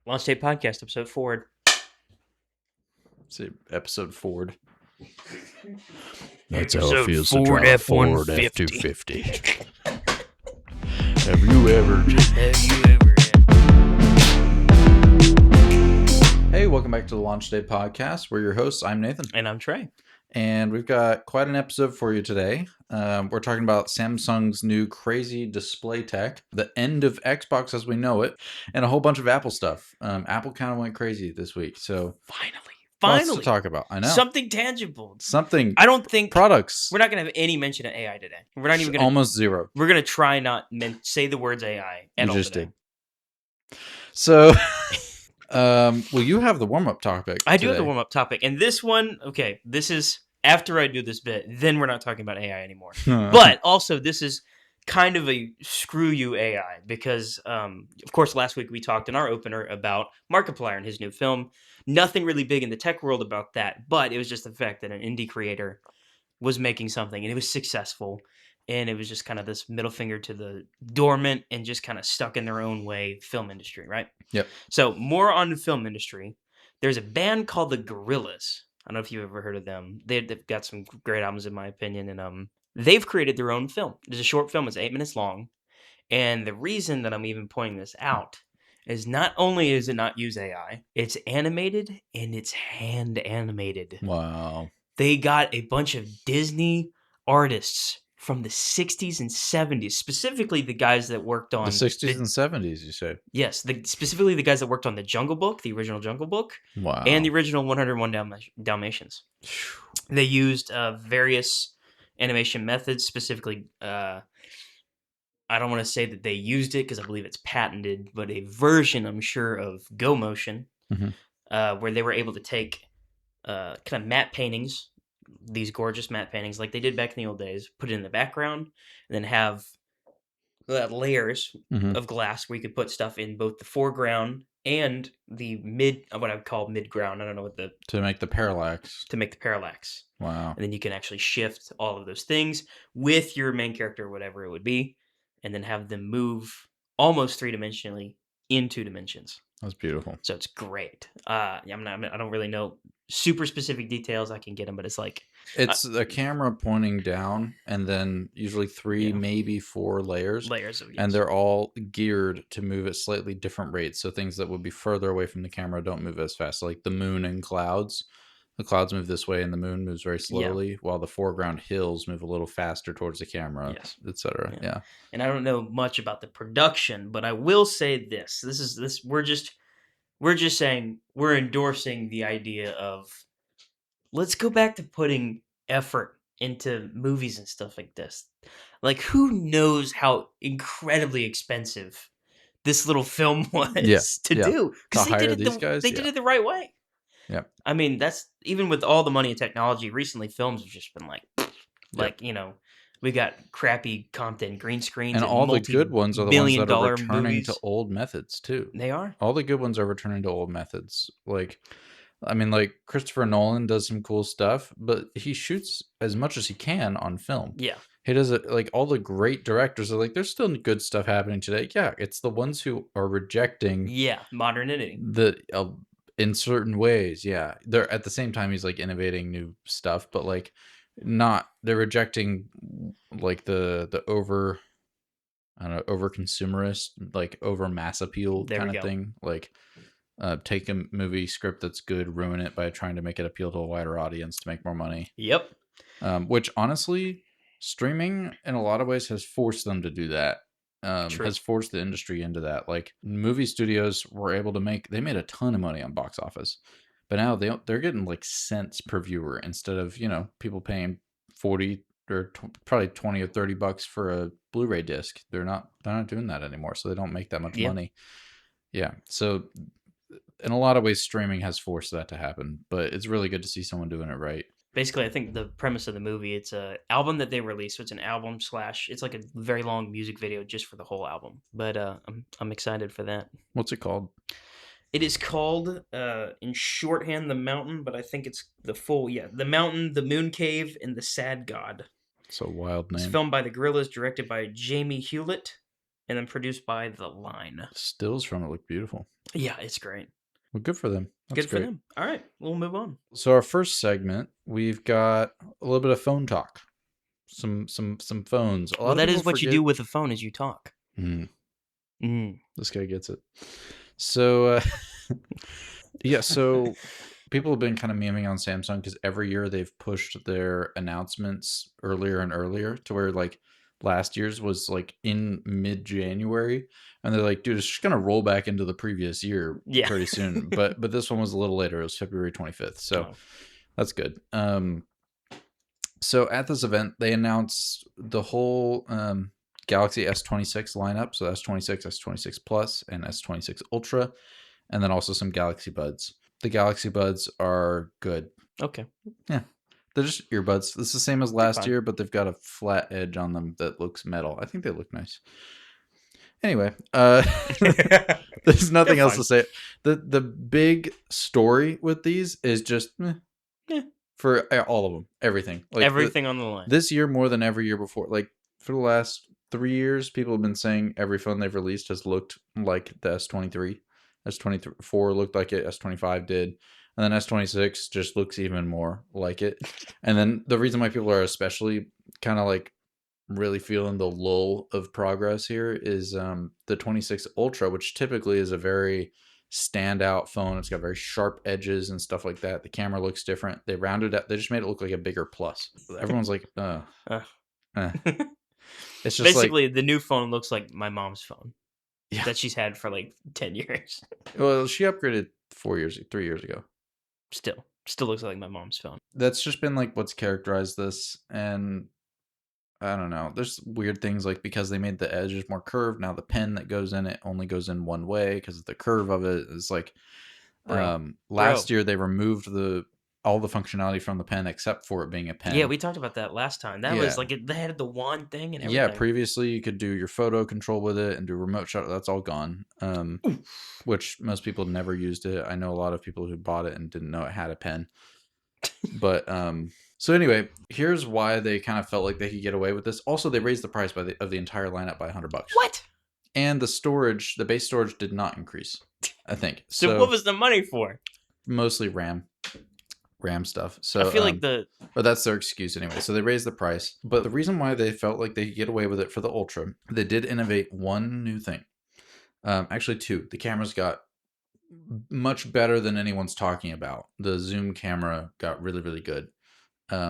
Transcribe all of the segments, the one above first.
Launch Day Podcast, episode Ford. Say episode Ford. That's how Episode it feels Ford to drive a F-150. Ford F-250. Have you ever... Have you ever had? Hey, welcome back to the Launch Day Podcast. We're your hosts. I'm Nathan. And I'm Trey. And we've got quite an episode for you today. We're talking about Samsung's new crazy display tech, the end of Xbox as we know it, and a whole bunch of Apple stuff. Apple kind of went crazy this week, so Finally. lots to talk about. I know. Something tangible. Something. I don't think... Products. We're not going to have any mention of AI today. We're not even going to... Almost zero. We're going to try not say the words AI at You all just today. did. So... well, you have the warm-up topic. I do have the warm-up topic, and this one, okay, this is after I do this bit, then we're not talking about AI anymore. But also, this is kind of a screw you AI, because, of course, last week we talked in our opener about Markiplier and his new film. Nothing really big in the tech world about that, but it was just the fact that an indie creator was making something, and it was successful. And it was just kind of this middle finger to the dormant and just kind of stuck in their own way film industry, right? Yep. So more on the film industry. There's a band called the Gorillaz. I don't know if you've ever heard of them. They've got some great albums, in my opinion. And they've created their own film. There's a short film. It's 8 minutes long. And the reason that I'm even pointing this out is not only does it not use AI, it's animated and it's hand animated. Wow. They got a bunch of Disney artists from the 60s and 70s, specifically the guys that worked on... The 60s and 70s, you say? Yes, specifically the guys that worked on the Jungle Book, the original Jungle Book, Wow. and the original 101 Dalmatians. They used various animation methods, specifically... I don't want to say that they used it because I believe it's patented, but a version, I'm sure, of Go Motion, where they were able to take kind of matte paintings, these gorgeous matte paintings like they did back in the old days, put it in the background, and then have layers of glass where you could put stuff in both the foreground and the what I would call mid-ground. I don't know what the... To make the parallax. To make the parallax. Wow. And then you can actually shift all of those things with your main character, or whatever it would be, and then have them move almost three-dimensionally in 2 dimensions. That's beautiful. So it's great. I don't really know super specific details. I can get them, but it's like... It's a camera pointing down, and then usually 3, maybe 4 layers. Layers of... Yes. And they're all geared to move at slightly different rates. So things that would be further away from the camera don't move as fast. Like the moon and clouds. The clouds move this way, and the moon moves very slowly, while the foreground hills move a little faster towards the camera, etc. Yeah. And I don't know much about the production, but I will say this. We're just saying, we're endorsing the idea of, let's go back to putting effort into movies and stuff like this. Like, who knows how incredibly expensive this little film was to do? Because they did it the right way. Yeah. I mean, that's even with all the money and technology. Recently, films have just been like, you know, we got crappy Compton green screens, and all the good ones are the ones that are returning movies. to old methods too. They are. All the good ones are returning to old methods. Like, I mean, like Christopher Nolan does some cool stuff, but he shoots as much as he can on film. Yeah. He does it like all the great directors are like, there's still good stuff happening today. Yeah, it's the ones who are rejecting modernity. In certain ways, they're at the same time he's like innovating new stuff, but like they're rejecting like the over consumerist, like over mass appeal kind of thing. Like take a movie script that's good, ruin it by trying to make it appeal to a wider audience to make more money. Yep. Which honestly, streaming in a lot of ways has forced them to do that. Has forced the industry into that. Like movie studios were able to they made a ton of money on box office, but now they're getting like cents per viewer instead of, you know, people paying 40 or probably 20 or 30 bucks for a Blu-ray disc. They're not doing that anymore, so they don't make that much money. Yeah, so in a lot of ways, streaming has forced that to happen, but it's really good to see someone doing it right. Basically, I think the premise of the movie, it's an album that they released. So it's an album / it's like a very long music video just for the whole album. But I'm excited for that. What's it called? It is called, in shorthand, The Mountain, but I think it's the full, The Mountain, The Moon Cave, and The Sad God. It's a wild name. It's filmed by the Gorillaz, directed by Jamie Hewlett. and then produced by The Line. Stills from it look beautiful. Yeah, it's great. Well, good for them. That's Good for great. them. All right, we'll move on. So our first segment, we've got a little bit of phone talk. Some phones. Well, that is what you do with a phone is you talk. This guy gets it. So, yeah, so people have been kind of memeing on Samsung because every year they've pushed their announcements earlier and earlier to where like last year's was like in mid-January, and they're like, dude, it's just gonna roll back into the previous year pretty soon. But this one was a little later. It was February 25th, so that's good. So at this event, they announced the whole Galaxy S26 lineup. So S26, S26 Plus, and S26 Ultra, and then also some Galaxy Buds. The Galaxy Buds are good. Okay. Yeah. They're just earbuds. It's the same as last year, but they've got a flat edge on them that looks metal. I think they look nice. Anyway, there's nothing else to say. The big story with these is just for all of them, everything. Like everything on the line. This year more than every year before. Like for the last 3 years, people have been saying every phone they've released has looked like the S23. S24 looked like it, S25 did. And then S26 just looks even more like it. And then the reason why people are especially kind of like really feeling the lull of progress here is the 26 Ultra, which typically is a very standout phone. It's got very sharp edges and stuff like that. The camera looks different. They rounded up. They just made it look like a bigger plus. Everyone's like, It's just basically like, the new phone looks like my mom's phone. Yeah. That she's had for like 10 years. Well, she upgraded 3 years ago. Still looks like my mom's phone. That's just been like what's characterized this, and I don't know. There's weird things like because they made the edges more curved. Now the pen that goes in it only goes in one way because of the curve of it. It's like last year they removed all the functionality from the pen except for it being a pen. Yeah, we talked about that last time. That was like they had the wand thing and everything. Yeah, previously you could do your photo control with it and do remote shot. That's all gone. Which most people never used it. I know a lot of people who bought it and didn't know it had a pen. But so anyway, here's why they kind of felt like they could get away with this. Also, they raised the price of the entire lineup by $100. What? And the base storage did not increase, I think. So what was the money for? Mostly RAM stuff. So I feel like but that's their excuse anyway. So they raised the price. But the reason why they felt like they could get away with it for the Ultra, they did innovate one new thing. Actually two. The cameras got much better than anyone's talking about. The zoom camera got really, really good.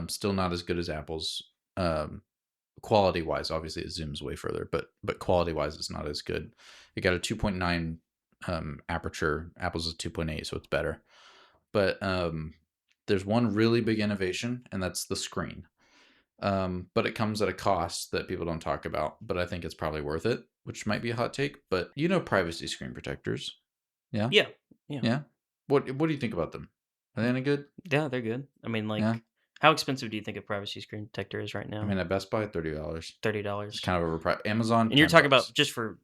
Still not as good as Apple's. Quality wise, obviously it zooms way further, but quality wise it's not as good. It got a 2.9 aperture. Apple's is 2.8, so it's better. But there's one really big innovation, and that's the screen. But it comes at a cost that people don't talk about, but I think it's probably worth it, which might be a hot take. But privacy screen protectors. Yeah? Yeah. What do you think about them? Are they any good? Yeah, they're good. I mean, like, how expensive do you think a privacy screen protector is right now? I mean, at Best Buy, $30. $30. It's kind of overpriced. Amazon. And you're talking about, just for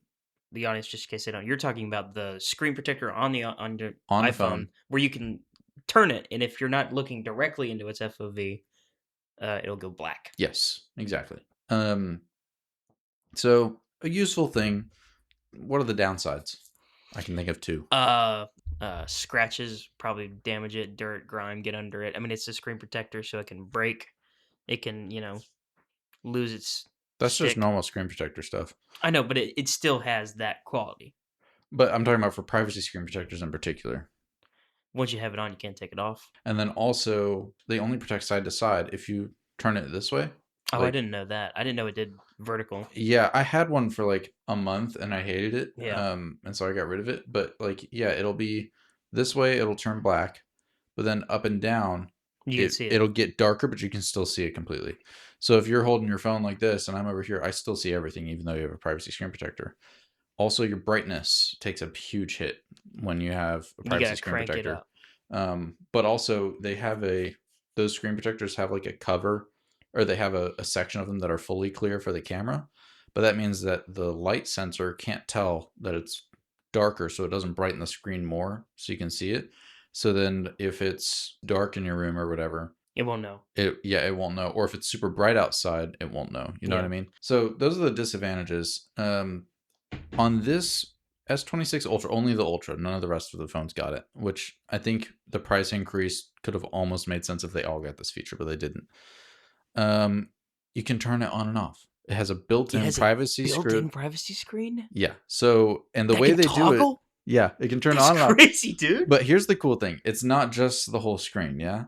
the audience, just in case they don't, you're talking about the screen protector on your iPhone, the phone, where you can turn it, and if you're not looking directly into its FOV, it'll go black. Yes, exactly. So a useful thing. What are the downsides? I can think of two. Scratches probably damage it, dirt, grime, get under it. I mean, it's a screen protector, so it can break. It can, lose its That's stick. Just normal screen protector stuff. I know, but it still has that quality. But I'm talking about for privacy screen protectors in particular. Once you have it on, you can't take it off. And then also, they only protect side to side. If you turn it this way. Oh, I didn't know that. I didn't know it did vertical. Yeah, I had one for like a month and I hated it. Yeah. And so I got rid of it. But like, yeah, it'll be this way, it'll turn black. But then up and down, you can see it. It'll get darker, but you can still see it completely. So if you're holding your phone like this and I'm over here, I still see everything, even though you have a privacy screen protector. Also, your brightness takes a huge hit when you have a privacy screen protector. But also, those screen protectors have like a cover, or they have a section of them that are fully clear for the camera. But that means that the light sensor can't tell that it's darker, so it doesn't brighten the screen more so you can see it. So then if it's dark in your room or whatever, it won't know. It won't know. Or if it's super bright outside, it won't know. You know what I mean? So those are the disadvantages. On this S26 Ultra, only the Ultra, none of the rest of the phones got it, which I think the price increase could have almost made sense if they all got this feature, but they didn't. You can turn it on and off. It has a built-in privacy built-in privacy screen. Yeah. So, and the That way can they do it, toggle? yeah, it can turn That's on and off. crazy, dude. But here's the cool thing: it's not just the whole screen. Yeah,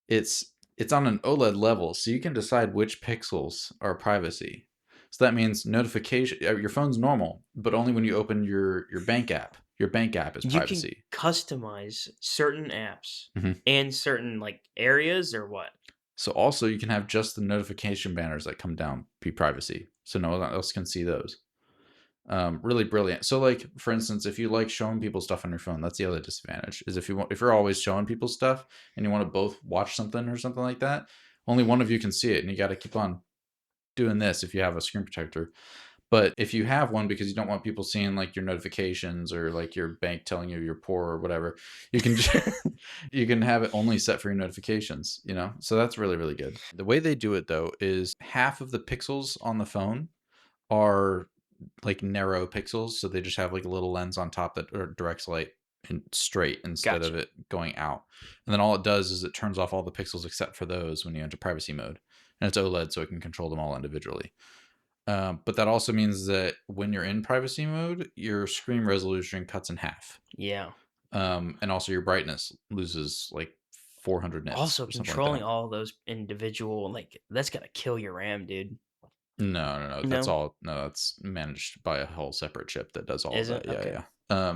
it's on an OLED level, so you can decide which pixels are privacy. So that means notification. Your phone's normal, but only when you open your bank app. Your bank app is privacy. You can customize certain apps Mhm. and certain like areas or what. So also you can have just the notification banners that come down be privacy, so no one else can see those. Really brilliant. So like, for instance, if you like showing people stuff on your phone, that's the other disadvantage, is if you're always showing people stuff and you want to both watch something or something like that, only one of you can see it, and you got to keep on doing this if you have a screen protector. But if you have one because you don't want people seeing like your notifications or like your bank telling you you're poor or whatever, you can you can have it only set for your notifications, you know? So that's really, really good. The way they do it though is half of the pixels on the phone are like narrow pixels, so they just have like a little lens on top that directs light and straight instead of it going out. And then all it does is it turns off all the pixels except for those when you enter privacy mode. And it's OLED, so it can control them all individually. But that also means that when you're in privacy mode, your screen resolution cuts in half. Yeah. And also your brightness loses like 400 nits. Also, controlling all those individual, like, that's gotta kill your RAM, dude. No. That's all. No, that's managed by a whole separate chip that does all of that. Yeah.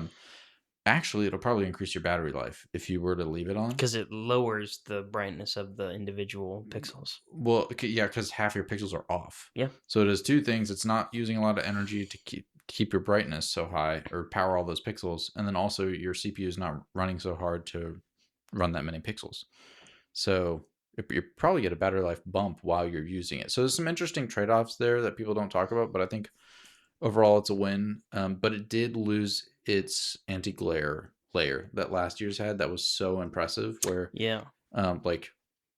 Actually, it'll probably increase your battery life if you were to leave it on, because it lowers the brightness of the individual pixels. Well, yeah, because half your pixels are off. Yeah. So it does two things. It's not using a lot of energy to keep your brightness so high or power all those pixels, and then also your CPU is not running so hard to run that many pixels. So you probably get a battery life bump while you're using it. So there's some interesting trade-offs there that people don't talk about, but I think overall it's a win. But it did lose its anti-glare layer that last year's had. That was so impressive. Where like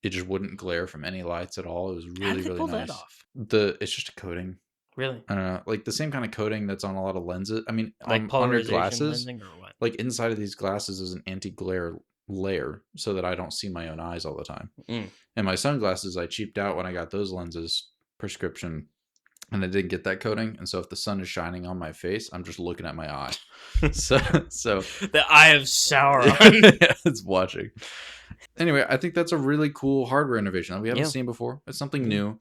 it just wouldn't glare from any lights at all. It was really, How did they really pull nice. that off? It's just a coating. Really? I don't know, like the same kind of coating that's on a lot of lenses. I mean, like on your polarization glasses, lensing or what? like inside of these glasses is an anti-glare layer so that I don't see my own eyes all the time. And my sunglasses, I cheaped out when I got those lenses prescription, and I didn't get that coating. And so if the sun is shining on my face, I'm just looking at my eye. so the eye of Sauron. Yeah, it's watching. Anyway, I think that's a really cool hardware innovation that we haven't seen before. It's something new,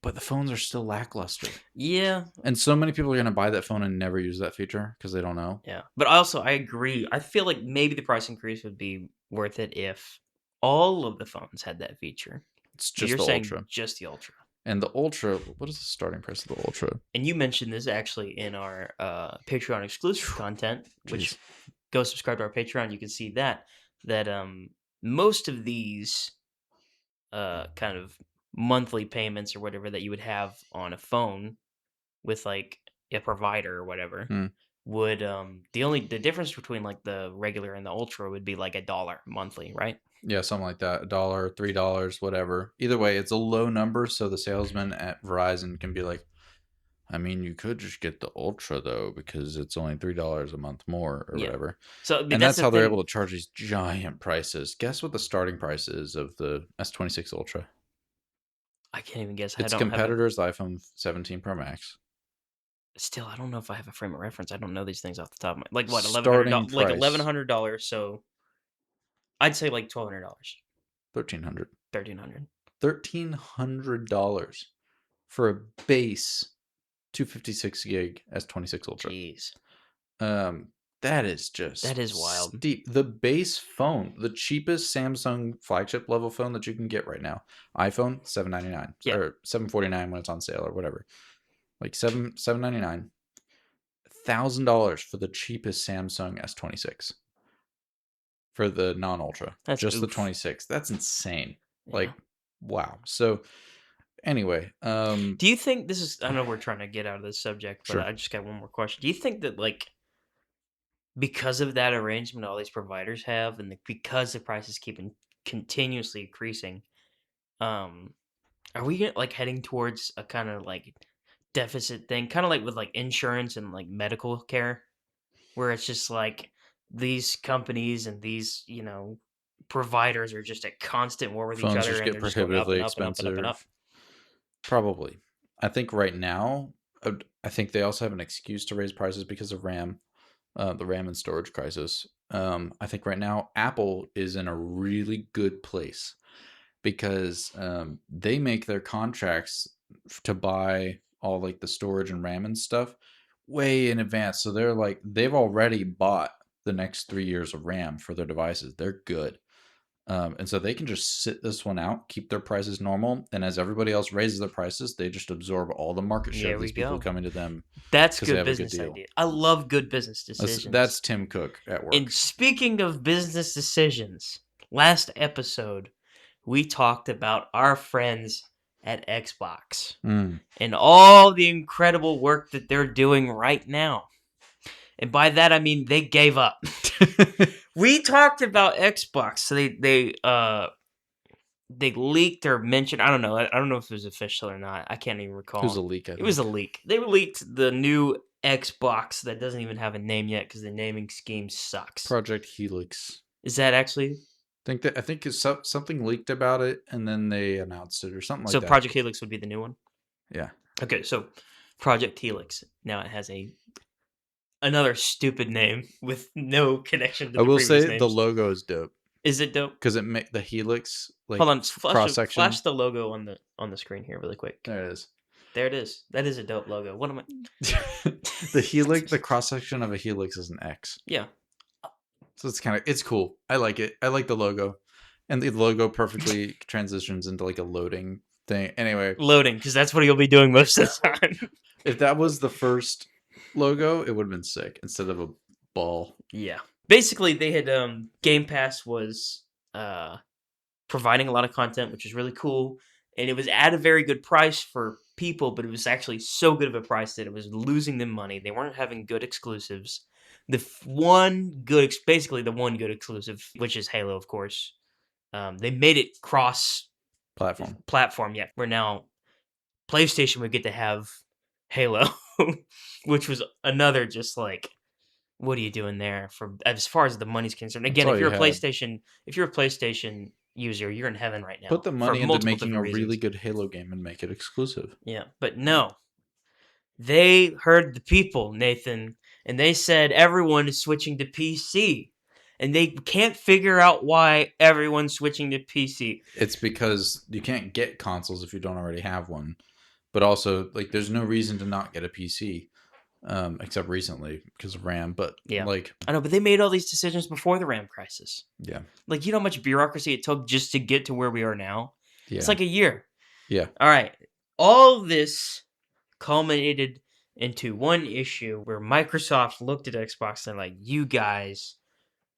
but the phones are still lackluster. Yeah. And so many people are going to buy that phone and never use that feature because they don't know. Yeah. But also, I agree. I feel like maybe the price increase would be worth it if all of the phones had that feature. It's just You're the saying Ultra. just the Ultra. And the Ultra, what is the starting price of the Ultra? And you mentioned this actually in our Patreon exclusive content, which go subscribe to our Patreon. You can see that most of these kind of monthly payments or whatever that you would have on a phone with like a provider or whatever would the difference between like the regular and the Ultra would be like $1 monthly, right? Yeah, something like that. $1, $3, whatever. Either way, it's a low number, so the salesman at Verizon can be like, I mean, you could just get the Ultra though, because it's only $3 a month more or whatever. So and that's how they're able to charge these giant prices. Guess what the starting price is of the S26 Ultra? I can't even guess. Its competitor's the iPhone 17 Pro Max. Still, I don't know if I have a frame of reference. I don't know these things off the top of my like what $1,100, like $1,100. So I'd say like $1,200. $1,300. $1,300. $1,300 for a base 256 gig S26 Ultra. Jeez. That is wild. Steep. The base phone, the cheapest Samsung flagship level phone that you can get right now, iPhone $799 or $749 when it's on sale or whatever, like $799, $1,000 for the cheapest Samsung S26 for the non-Ultra, just the 26. That's insane. Like, wow. So anyway, do you think this is? I know we're trying to get out of this subject, but I just got one more question. Do you think that like, because of that arrangement all these providers have, and because the prices keep continuously increasing, are we like heading towards a kind of like deficit thing, kind of like with like insurance and like medical care, where it's just like these companies and these, providers are just at constant war with each Phones other, just and get they're just going up prohibitively and up and up and up and up. expensive. Probably. I think right now, I think they also have an excuse to raise prices because of RAM, the RAM and storage crisis. I think right now Apple is in a really good place because they make their contracts to buy all like the storage and RAM and stuff way in advance. So they've already bought the next 3 years of RAM for their devices. They're good. And so they can just sit this one out, keep their prices normal, and as everybody else raises their prices, they just absorb all the market share There of we these people go. coming to them That's because they good have a good business deal. idea. I love good business decisions. That's Tim Cook at work. And speaking of business decisions, last episode we talked about our friends at Xbox and all the incredible work that they're doing right now. And by that I mean they gave up. We talked about Xbox. So they leaked or mentioned, I don't know if it was official or not. I can't even recall. It was a leak. It was a leak. They leaked the new Xbox that doesn't even have a name yet because the naming scheme sucks. Project Helix. Is that actually? I think it's something leaked about it, and then they announced it or something like that. So Project Helix would be the new one? Yeah. Okay, so Project Helix. Now it has another stupid name with no connection to the previous names. I will say the logo is dope. Is it dope? Because it makes the helix hold on, cross section. Flash the logo on the screen here really quick. There it is. There it is. That is a dope logo. What am I? The helix, the cross section of a helix is an X. Yeah. So it's cool. I like it. I like the logo, and the logo perfectly transitions into like a loading thing. Anyway, loading, because that's what you'll be doing most of the time. If that was the first logo, it would have been sick instead of a ball. Yeah. Basically, they had Game Pass was providing a lot of content, which is really cool, and it was at a very good price for people, but it was actually so good of a price that it was losing them money. They weren't having good exclusives. Basically the one good exclusive, which is Halo, of course. They made it cross platform. Yeah, where now PlayStation would get to have Halo, which was another just like, what are you doing there? For as far as the money's concerned, again, if you're a PlayStation user, you're in heaven right now. Put the money into making a really good Halo game and make it exclusive. Yeah, but no, they heard the people, Nathan, and they said everyone is switching to PC. And they can't figure out why everyone's switching to PC. It's because you can't get consoles if you don't already have one. But also, like, there's no reason to not get a PC, except recently because of RAM. But yeah, like, I know, but they made all these decisions before the RAM crisis. Yeah, like, you know how much bureaucracy it took just to get to where we are now. Yeah, it's like a year. Yeah. All right, all this culminated into one issue where Microsoft looked at Xbox and like, you guys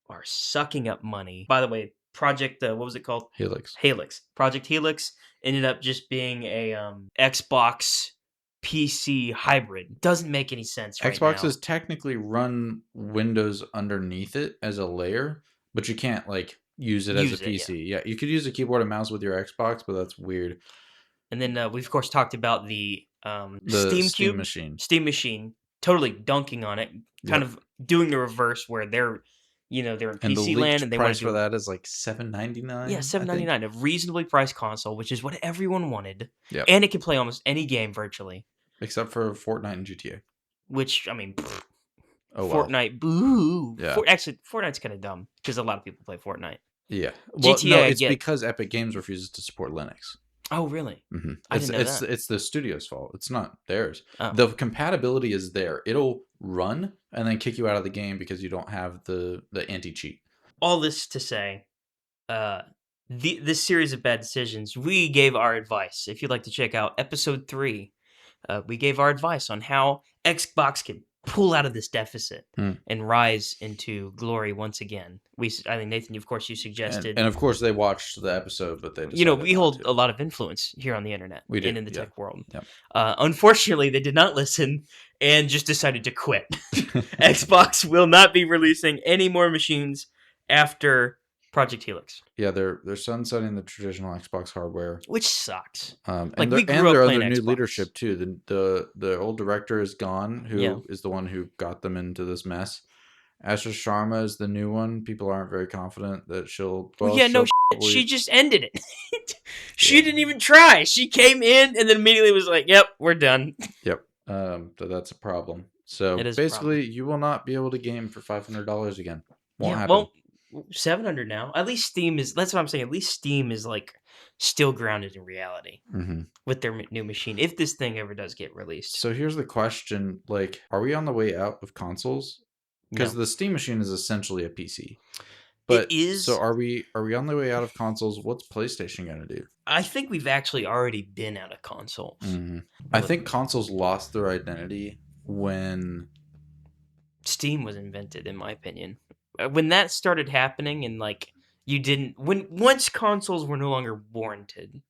are sucking up money. By the way, Project what was it called? Helix. Project Helix ended up just being a Xbox PC hybrid. Doesn't make any sense right now. Xboxes technically run Windows underneath it as a layer, but you can't like use it as a PC. Yeah, you could use a keyboard and mouse with your Xbox, but that's weird. And then we've of course talked about the Steam machine, totally dunking on it, kind of doing the reverse where they're in PC land, and they price for that is like $7.99. Yeah, $7.99, a reasonably priced console, which is what everyone wanted. Yeah, and it can play almost any game virtually, except for Fortnite and GTA. Which I mean, Fortnite, boo. Yeah, actually, Fortnite's kind of dumb because a lot of people play Fortnite. Yeah, well, GTA, no, it's because Epic Games refuses to support Linux. Oh, really? Mm-hmm. I didn't know that. It's the studio's fault. It's not theirs. Oh. The compatibility is there. It'll run and then kick you out of the game because you don't have the anti-cheat. All this to say, this series of bad decisions, we gave our advice. If you'd like to check out episode 3, we gave our advice on how Xbox could pull out of this deficit and rise into glory once again. I think Nathan, of course, you suggested, and of course they watched the episode, but they we hold a lot of influence here on the internet and in the tech world. Yep. Unfortunately, they did not listen and just decided to quit. Xbox will not be releasing any more machines after Project Helix. Yeah, they're sunsetting the traditional Xbox hardware, which sucks. and We grew up their playing other new Xbox. leadership too. The old director is gone, who Yeah. is the one who got them into this mess. Asher Sharma is the new one. People aren't very confident that she'll. Well, yeah, no she'll probably, she just ended it. She didn't even try. She came in and then immediately was like, "Yep, we're done." Yep. So that's a problem. So It is a problem. basically, you will not be able to game for $500 again. Won't Yeah, happen. well, 700 now. At least Steam is. That's what I'm saying. At least Steam is like still grounded in reality with their new machine. If this thing ever does get released. So here's the question: like, are we on the way out of consoles? Because No. the Steam machine is essentially a PC. But it is. So are we on the way out of consoles? What's PlayStation going to do? I think we've actually already been out of consoles. I think consoles lost their identity when Steam was invented, in my opinion. When that started happening, and like once consoles were no longer warranted.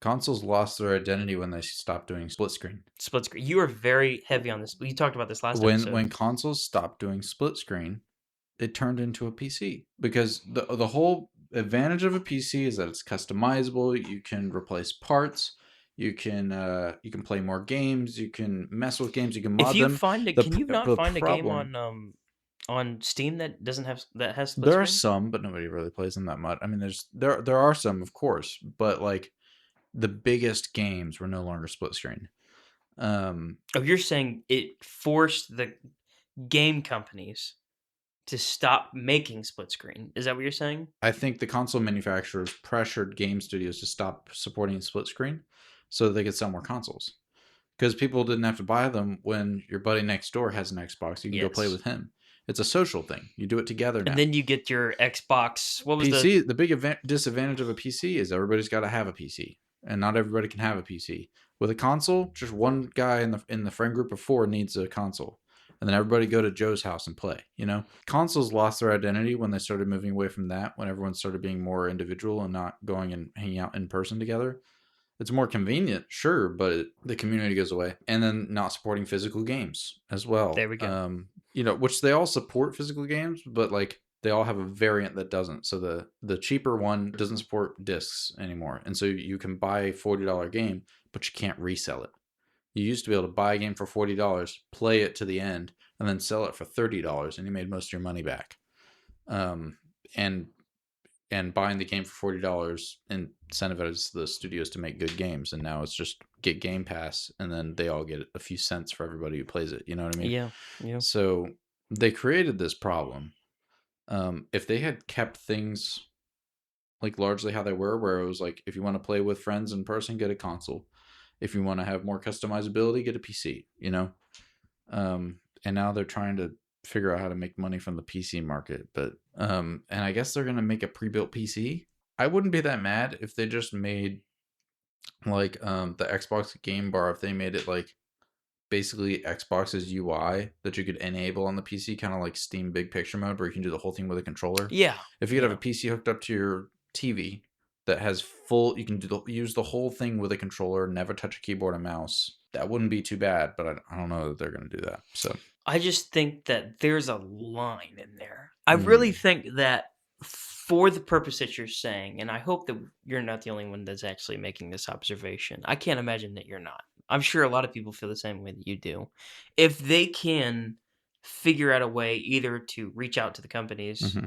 Consoles lost their identity when they stopped doing split screen. Split screen. You are very heavy on this. You talked about this last episode. When consoles stopped doing split screen, it turned into a PC, because the whole advantage of a PC is that it's customizable. You can replace parts. You can play more games. You can mess with games. You can mod if you them. Find it, can you not find a game on Steam that has split screen? There are some, but nobody really plays them that much. I mean, there are some, of course, but like the biggest games were no longer split screen. You're saying it forced the game companies to stop making split screen. Is that what you're saying? I think the console manufacturers pressured game studios to stop supporting split screen so that they could sell more consoles. Because people didn't have to buy them when your buddy next door has an Xbox. You can go play with him. It's a social thing. You do it together now. And then you get your Xbox. What was PC? The big disadvantage of a PC is everybody's got to have a PC, and not everybody can have a PC. With a console, just one guy in the friend group of 4 needs a console, and then everybody go to Joe's house and play. Consoles lost their identity when they started moving away from that. When everyone started being more individual and not going and hanging out in person together. It's more convenient, sure, but the community goes away. And then not supporting physical games as well. There we go. Which they all support physical games, but like they all have a variant that doesn't. So the cheaper one doesn't support discs anymore. And so you can buy a $40 game, but you can't resell it. You used to be able to buy a game for $40, play it to the end, and then sell it for $30, and you made most of your money back. And buying the game for $40 incentivizes the studios to make good games. And now it's just get Game Pass, and then they all get a few cents for everybody who plays it. You know what I mean? Yeah. So they created this problem. If they had kept things like largely how they were, where it was like, if you want to play with friends in person, get a console. If you want to have more customizability, get a PC, and now they're trying to figure out how to make money from the PC market. But and I guess they're gonna make a pre-built PC. I wouldn't be that mad if they just made like the Xbox game bar, if they made it like basically Xbox's UI that you could enable on the PC, kind of like Steam Big Picture mode, where you can do the whole thing with a controller. Yeah. If you could have a PC hooked up to your TV that has you can use the whole thing with a controller, never touch a keyboard and mouse. That wouldn't be too bad, but I don't know that they're going to do that. So I just think that there's a line in there. I really think that for the purpose that you're saying, and I hope that you're not the only one that's actually making this observation. I can't imagine that you're not. I'm sure a lot of people feel the same way that you do. If they can figure out a way either to reach out to the companies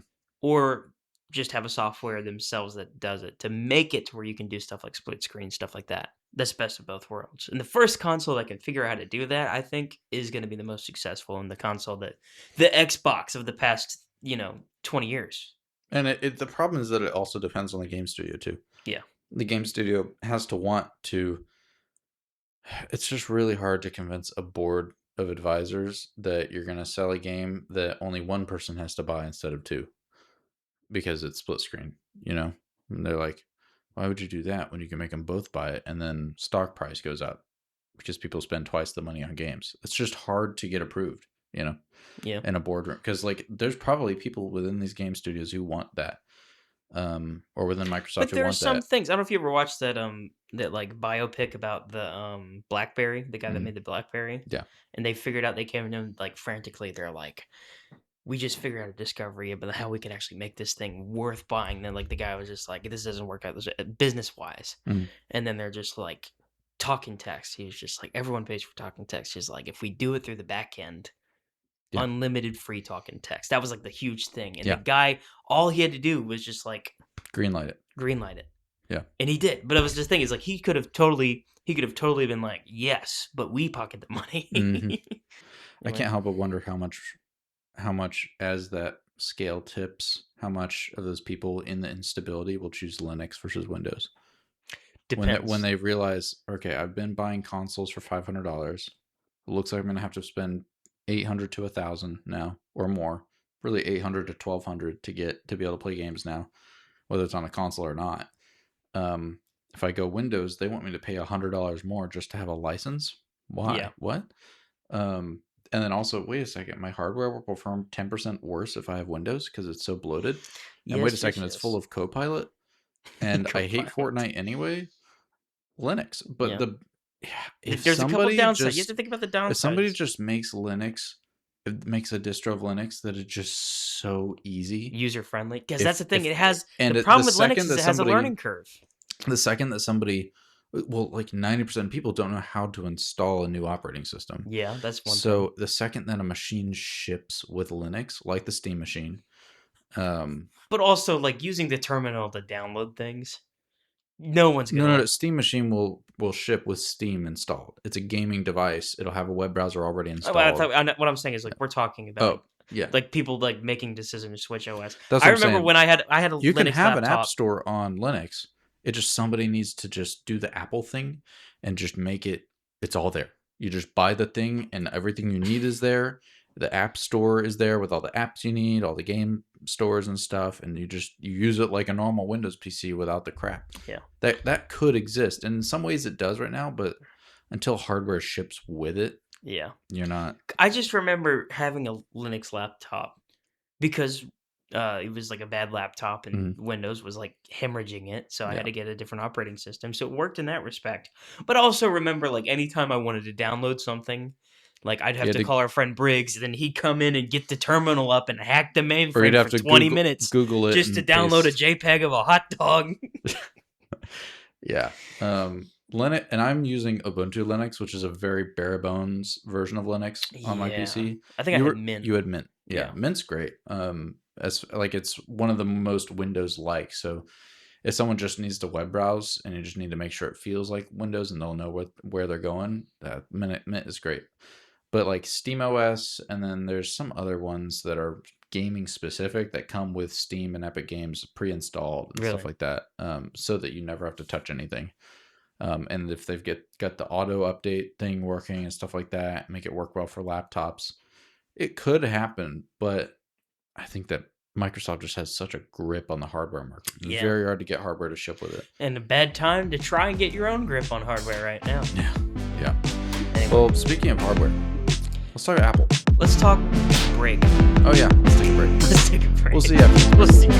or just have a software themselves that does it to make it to where you can do stuff like split screen, stuff like that. That's best of both worlds. And the first console that can figure out how to do that, I think, is going to be the most successful in the console that the Xbox of the past, 20 years. And the problem is that it also depends on the game studio too. Yeah. The game studio has to want to. It's just really hard to convince a board of advisors that you're going to sell a game that only one person has to buy instead of 2. Because it's split screen, and they're like, why would you do that when you can make them both buy it, and then stock price goes up because people spend twice the money on games? It's just hard to get approved, in a boardroom, because like there's probably people within these game studios who want that, or within Microsoft but who there want are some that. things. I don't know if you ever watched that like biopic about the BlackBerry, the guy that made the BlackBerry. Yeah, and they figured out they came in like frantically. They're like, we just figured out a discovery about how we can actually make this thing worth buying. And then like the guy was just like, this doesn't work out business wise. Mm. And then they're just like talking text. He was just like, everyone pays for talking text. He's like, if we do it through the back end, unlimited free talking text. That was like the huge thing. And the guy, all he had to do was just like greenlight it. Yeah. And he did. But it was the thing is like he could have totally been like, yes, but we pocket the money. Mm-hmm. I can't help but wonder how much as that scale tips, how much of those people in the instability will choose Linux versus Windows. Depends. When they realize, okay, I've been buying consoles for $500. It looks like I'm going to have to spend $800 to $1,000 now or more. Really $800 to $1,200 to be able to play games now, whether it's on a console or not. If I go Windows, they want me to pay $100 more just to have a license. Why? Yeah. What? And then also, wait a second, my hardware will perform 10% worse if I have Windows because it's so bloated. And wait a second, it's full of Copilot. And I hate Fortnite anyway. Linux. But there's a couple downsides. You have to think about the downsides. If somebody just makes Linux, it makes a distro of Linux that is just so easy. User friendly. Because that's the thing. It has the problem with Linux is it has a learning curve. The second that somebody, well, like 90% of people don't know how to install a new operating system. Yeah, that's one thing. So the second that a machine ships with Linux, like the Steam machine. But also like using the terminal to download things. No one's going to. No, Steam machine will ship with Steam installed. It's a gaming device. It'll have a web browser already installed. What I'm saying is like we're talking about like people like making decisions to switch OS. I remember when I had a you Linux can have laptop. An app store on Linux. It just somebody needs to just do the Apple thing and just make it's all there. You just buy the thing and everything you need is there. The app store is there with all the apps you need, all the game stores and stuff, and you use it like a normal Windows PC without the crap. Yeah. That could exist. And in some ways it does right now, but until hardware ships with it, you're not. I just remember having a Linux laptop because it was like a bad laptop and Windows was like hemorrhaging it. So I had to get a different operating system. So it worked in that respect. But also remember, like anytime I wanted to download something, like I'd have to call our friend Briggs, and then he'd come in and get the terminal up and hack the mainframe for 20 minutes Google it just to download a JPEG of a hot dog. Yeah. Linux, and I'm using Ubuntu Linux, which is a very bare bones version of Linux on my PC. I think I had Mint. You had Mint. Yeah. Mint's great. As like it's one of the most Windows like. So if someone just needs to web browse and you just need to make sure it feels like Windows and they'll know where they're going, Mint is great. But like SteamOS, and then there's some other ones that are gaming specific that come with Steam and Epic Games pre-installed and stuff like that, so that you never have to touch anything. And if they've got the auto update thing working and stuff like that, make it work well for laptops, it could happen. But I think that Microsoft just has such a grip on the hardware market. It's very hard to get hardware to ship with it. And a bad time to try and get your own grip on hardware right now. Yeah. Anyway. Well, speaking of hardware, let's talk Apple. Let's talk break. Oh yeah, let's take a break. Let's take a break. We'll see you after. We'll see you.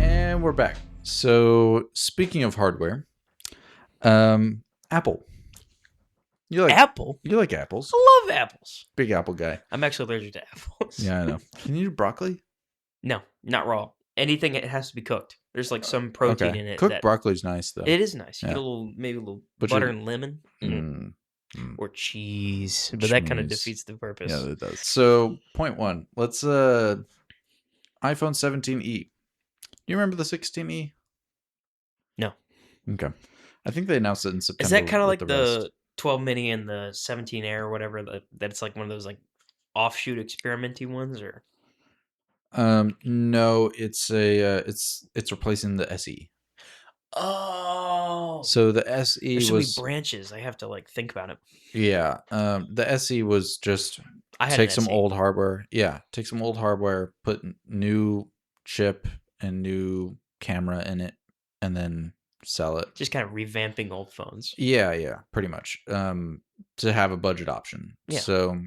And we're back. So speaking of hardware, Apple. You like Apple? You like apples? I love apples. Big apple guy. I'm actually allergic to apples. Yeah, I know. Can you do broccoli? No, not raw. Anything, it has to be cooked. There's like some protein in it. Cooked broccoli's nice though. It is nice. You get maybe a little butter and lemon. Or cheese. But that kind of defeats the purpose. Yeah, it does. So, point one. Let's iPhone 17e. You remember the 16e? No. Okay. I think they announced it in September. Is that kind of like the 12 mini and the 17 Air or whatever, that it's like one of those like offshoot experimenty ones, or no, it's it's replacing the SE. Oh, so the SE there's so many branches. I have to like think about it. Yeah, the SE was just take some old hardware. Yeah, take some old hardware, put new chip and new camera in it, and then sell it. Just kind of revamping old phones. Yeah, pretty much. To have a budget option. Yeah. So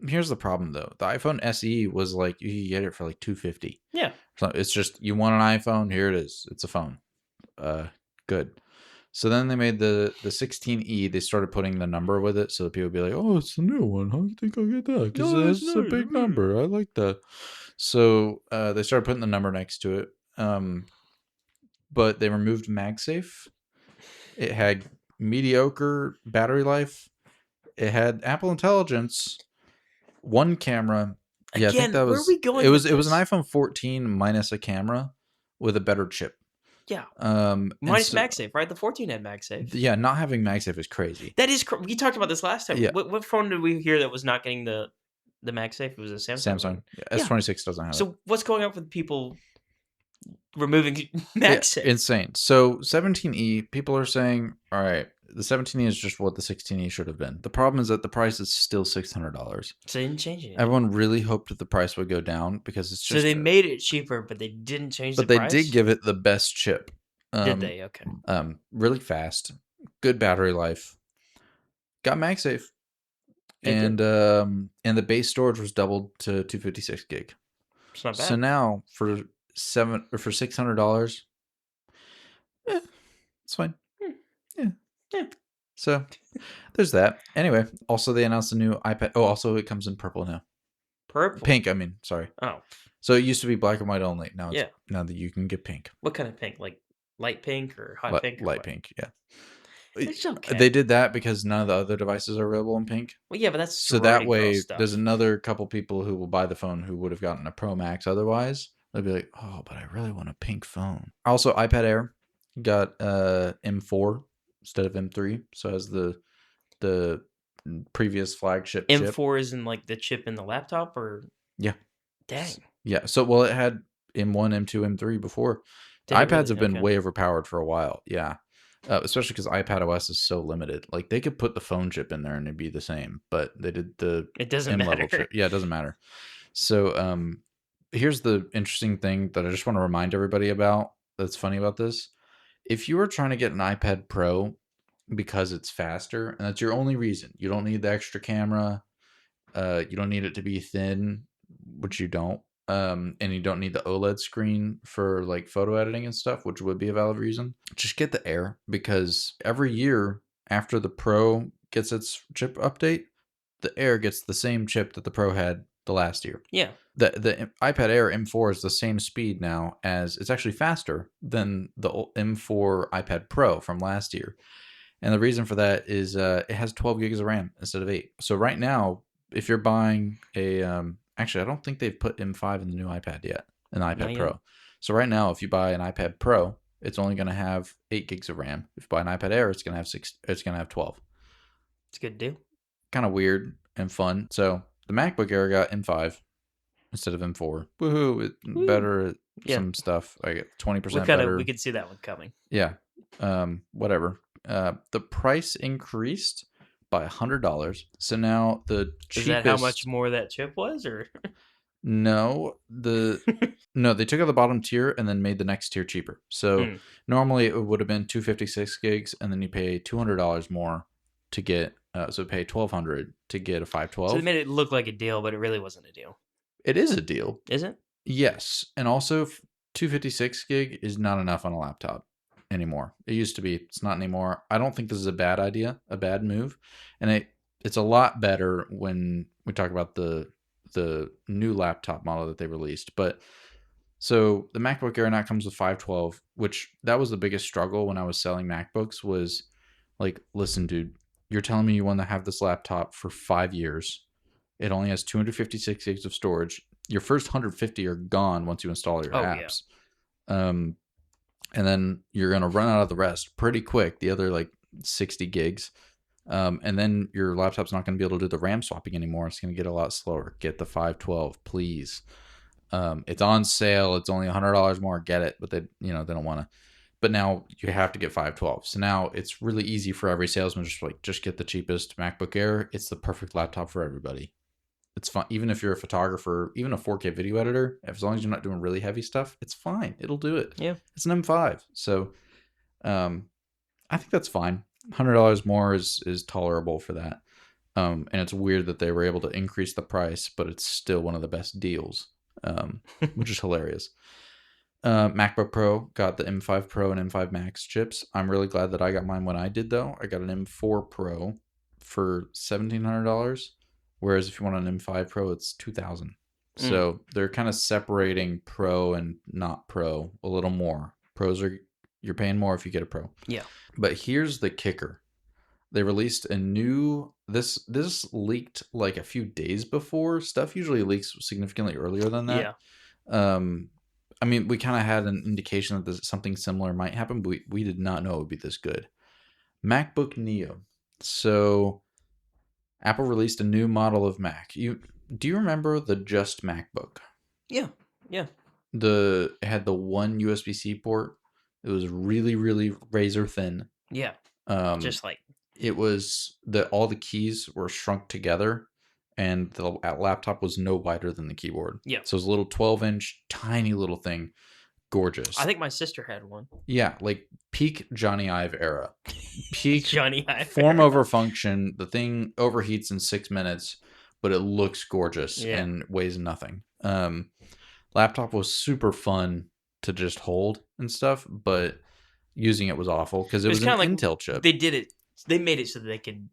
here's the problem though. The iPhone SE was like you could get it for like $250. Yeah. So it's just you want an iPhone, here it is. It's a phone. Good. So then they made the 16E. They started putting the number with it so that people would be like, "Oh, it's the new one. How do you think I'll get that? Because it's a big number. I like that." So they started putting the number next to it. But they removed MagSafe. It had mediocre battery life. It had Apple Intelligence, one camera. Yeah, I think Again, that where are was we going it. with It was an this? iPhone 14 minus a camera with a better chip. Yeah. And Minus so, MagSafe, right? The 14 had MagSafe. yeah, not having MagSafe is crazy. That is. We talked about this last time. Yeah. What phone did we hear that was not getting the MagSafe? It was a Samsung. Samsung. Yeah. S26 doesn't have it. So what's going on with people removing MagSafe? Insane. So 17E, people are saying, all right, the 17E is just what the 16E should have been. The problem is that the price is still $600. So they didn't change it. Everyone really hoped that the price would go down because it's just. So they made it cheaper, but they didn't change the price. But they did give it the best chip. Did they? Okay. Really fast, good battery life. Got MagSafe, and the base storage was doubled to 256 gig. It's not bad. So now for $600, it's fine. Yeah. So there's that. Anyway, also they announced a new iPad. Oh, also it comes in purple now. Purple. Pink. I mean, sorry. Oh. So it used to be black and white only. Now it's now that you can get pink. What kind of pink? Like light pink or hot pink? Or light what? pink. Yeah. It's okay. They did that because none of the other devices are available in pink. Well, yeah, but that's so that way there's another couple people who will buy the phone who would have gotten a Pro Max otherwise. They'll be like, oh, but I really want a pink phone. Also, iPad Air got M4 instead of M3, so as the previous flagship M4 isn't like the chip in the laptop, or dang, So well, it had M1, M2, M3 before. iPads have been way overpowered for a while. Yeah. Especially because iPad OS is so limited. Like they could put the phone chip in there and it'd be the same, but they did the M-level chip. Yeah, it doesn't matter. So here's the interesting thing that I just want to remind everybody about. That's funny about this. If you are trying to get an iPad Pro because it's faster, and that's your only reason, you don't need the extra camera, you don't need it to be thin, which you don't. And you don't need the OLED screen for like photo editing and stuff, which would be a valid reason. Just get the Air, because every year after the Pro gets its chip update, the Air gets the same chip that the Pro had the last year. Yeah. The iPad Air M4 is the same speed now, as it's actually faster than the M4 iPad Pro from last year. And the reason for that is it has 12 gigs of RAM instead of 8. So right now, if you're buying a actually, I don't think they've put M5 in the new iPad yet, an iPad Pro. So right now, if you buy an iPad Pro, it's only going to have 8 gigs of RAM. If you buy an iPad Air, it's going to have 6. It's going to have 12. It's a good deal. Kind of weird and fun. So the MacBook Air got M5 instead of M4. Woohoo! Better at some stuff. I get 20% better. We could see that one coming. Yeah. Whatever. The price increased by $100. So now the cheapest. Is that how much more that chip was, or? No, no, they took out the bottom tier and then made the next tier cheaper. So normally it would have been 256 gigs, and then you pay $200 more to get. So pay $1,200 to get a 512. So they made it look like a deal, but it really wasn't a deal. It is a deal. Is it? Yes, and also 256 gig is not enough on a laptop anymore. It used to be. It's not anymore. I don't think this is a bad idea, a bad move, and it's a lot better when we talk about the new laptop model that they released. But so the MacBook Air now comes with 512, which that was the biggest struggle when I was selling MacBooks. Was like, listen, dude, you're telling me you want to have this laptop for 5 years. It only has 256 gigs of storage. Your first 150 are gone once you install your apps. Yeah. And then you're going to run out of the rest pretty quick, the other like 60 gigs. And then your laptop's not going to be able to do the RAM swapping anymore. It's going to get a lot slower. Get the 512, please. It's on sale. It's only $100 more. Get it. But they don't want to. But now you have to get 512. So now it's really easy for every salesman just get the cheapest MacBook Air. It's the perfect laptop for everybody. It's fine. Even if you're a photographer, even a 4K video editor, as long as you're not doing really heavy stuff, it's fine. It'll do it. Yeah. It's an M5. So I think that's fine. $100 more is tolerable for that. And it's weird that they were able to increase the price, but it's still one of the best deals, which is hilarious. MacBook Pro got the M5 Pro and M5 Max chips. I'm really glad that I got mine when I did, though. I got an M4 Pro for $1,700, whereas if you want an M5 Pro, it's $2,000. So they're kind of separating Pro and not Pro a little more. You're paying more if you get a Pro. Yeah. But here's the kicker. They released a new this leaked like a few days before. Stuff usually leaks significantly earlier than that. Yeah. I mean, we kind of had an indication that something similar might happen, but we did not know it would be this good. MacBook Neo. So Apple released a new model of Mac. Do you remember the Just MacBook? Yeah. Yeah. It had the one USB-C port. It was really, really razor thin. Yeah. Just like it was all the keys were shrunk together, and the laptop was no wider than the keyboard. Yeah. So it was a little 12-inch, tiny little thing. Gorgeous. I think my sister had one. Yeah, like peak Johnny Ive era. Peak Johnny Ive form over function. The thing overheats in 6 minutes, but it looks gorgeous and weighs nothing. Laptop was super fun to just hold and stuff, but using it was awful because it was an Intel chip. They made it so that they could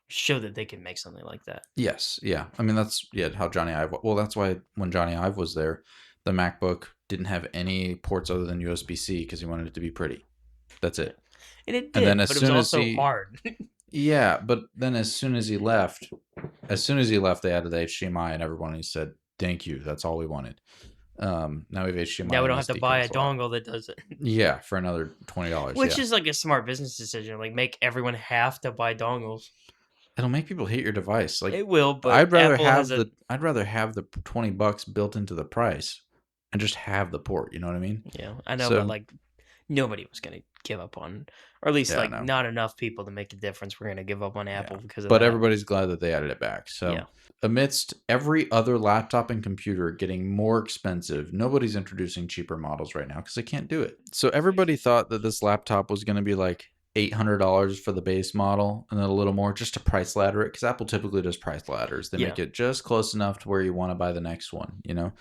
show that they can make something like that. Yes, yeah. I mean, that's how Johnny Ive. Well, that's why when Johnny Ive was there, the MacBook didn't have any ports other than USB-C because he wanted it to be pretty. That's it. And it did, but it was also hard. Yeah, but then as soon as he left, they added the HDMI, and everyone said, "Thank you. That's all we wanted." Now we have HDMI. Now we don't have to buy a dongle that does it. Yeah, for another $20. Which is like a smart business decision. Like, make everyone have to buy dongles. It'll make people hate your device. Like, it will, but I'd rather have the $20 built into the price and just have the port. You know what I mean? Yeah, I know, but like nobody was gonna give up on, or at least not enough people to make a difference. We're gonna give up on Apple because of that. But everybody's glad that they added it back. So amidst every other laptop and computer getting more expensive, nobody's introducing cheaper models right now because they can't do it. So everybody thought that this laptop was going to be like $800 for the base model and then a little more just to price ladder it, because Apple typically does price ladders. They make it just close enough to where you want to buy the next one, you know?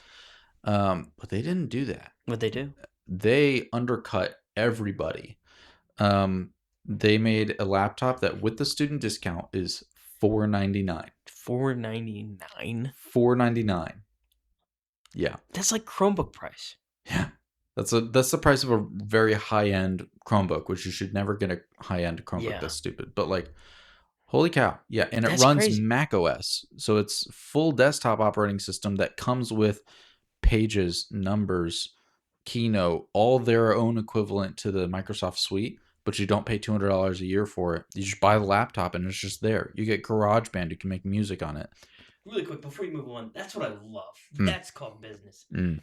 But they didn't do that. What'd they do? They undercut everybody. They made a laptop that with the student discount is $499. $499? $499. Yeah. That's like Chromebook price. Yeah. That's the price of a very high-end Chromebook, which you should never get a high-end Chromebook. That's stupid. But like, holy cow. Yeah. And it runs crazy. Mac OS. So it's full desktop operating system that comes with Pages, Numbers, Keynote, all their own equivalent to the Microsoft suite, but you don't pay $200 a year for it. You just buy the laptop and it's just there. You get GarageBand. You can make music on it. Really quick, before you move on, that's what I love. That's called business. The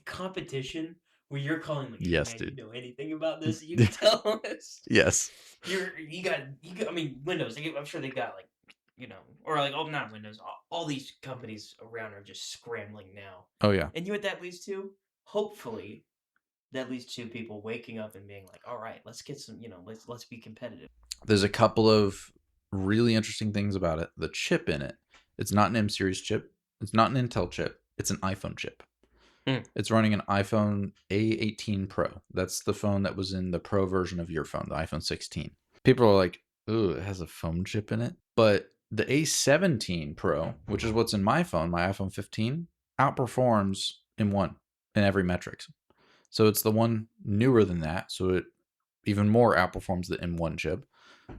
competition where you're calling like, yes, man, dude. You know anything about this? You can tell us. Yes. You got. I mean, Windows. I'm sure they got like, or like, not Windows. All these companies around are just scrambling now. Oh yeah. And you know what that leads to? Hopefully, that leads to people waking up and being like, all right, let's get some. Let's be competitive. There's a couple of really interesting things about it. The chip in it. It's not an M series chip. It's not an Intel chip. It's an iPhone chip. It's running an iPhone A18 Pro. That's the phone that was in the Pro version of your phone, the iPhone 16. People are like, ooh, it has a phone chip in it. But the A17 Pro, which is what's in my phone, my iPhone 15, outperforms M1 in every metric. So it's the one newer than that. So it even more outperforms the M1 chip,